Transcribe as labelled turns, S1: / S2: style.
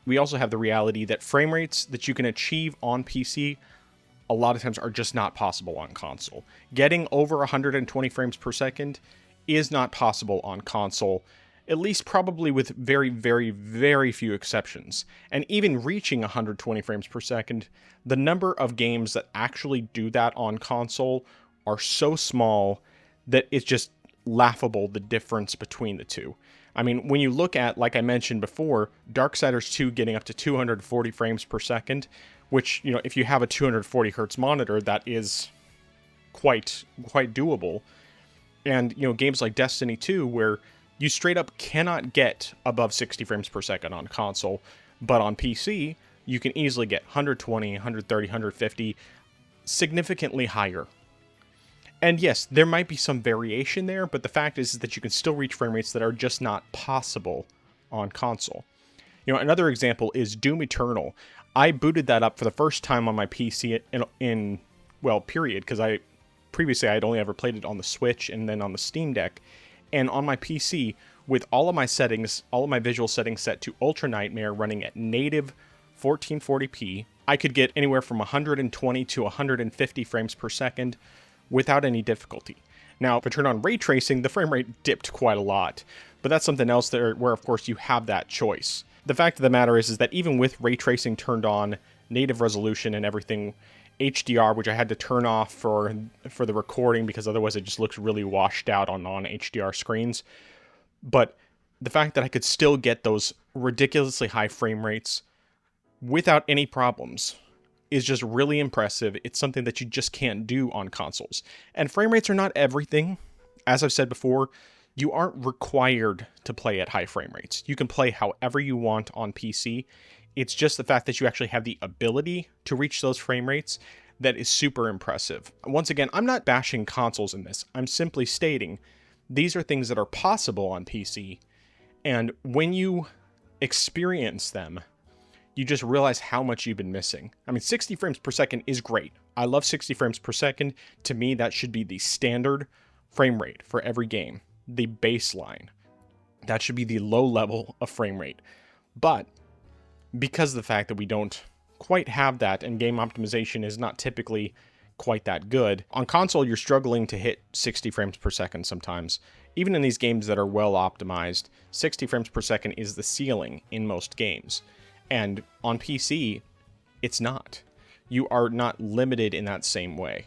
S1: we also have the reality that frame rates that you can achieve on PC a lot of times are just not possible on console. Getting over 120 frames per second is not possible on console, at least probably with very, very, very few exceptions. And even reaching 120 frames per second, the number of games that actually do that on console are so small that it's just laughable, the difference between the two. I mean, when you look at, like I mentioned before, Darksiders 2 getting up to 240 frames per second, which, you know, if you have a 240 hertz monitor, that is quite doable. And, you know, games like Destiny 2, where you straight up cannot get above 60 frames per second on console, but on PC, you can easily get 120, 130, 150, significantly higher. And yes, there might be some variation there, but the fact is that you can still reach frame rates that are just not possible on console. You know, another example is Doom Eternal. I booted that up for the first time on my PC period, because previously I had only ever played it on the Switch and then on the Steam Deck. And on my PC, with all of my settings, all of my visual settings set to Ultra Nightmare running at native 1440p, I could get anywhere from 120 to 150 frames per second without any difficulty. Now, if I turn on ray tracing, the frame rate dipped quite a lot, but that's something else there where, of course, you have that choice. The fact of the matter is that even with ray tracing turned on, native resolution and everything, HDR, which I had to turn off for the recording because otherwise it just looks really washed out on non-HDR screens. But the fact that I could still get those ridiculously high frame rates without any problems is just really impressive. It's something that you just can't do on consoles. And frame rates are not everything. As I've said before, you aren't required to play at high frame rates. You can play however you want on PC. It's just the fact that you actually have the ability to reach those frame rates that is super impressive. Once again, I'm not bashing consoles in this. I'm simply stating these are things that are possible on PC. And when you experience them, you just realize how much you've been missing. I mean, 60 frames per second is great. I love 60 frames per second. To me, that should be the standard frame rate for every game, the baseline. That should be the low level of frame rate. But because of the fact that we don't quite have that and game optimization is not typically quite that good, on console you're struggling to hit 60 frames per second sometimes. Even in these games that are well optimized, 60 frames per second is the ceiling in most games. And on PC, it's not. You are not limited in that same way.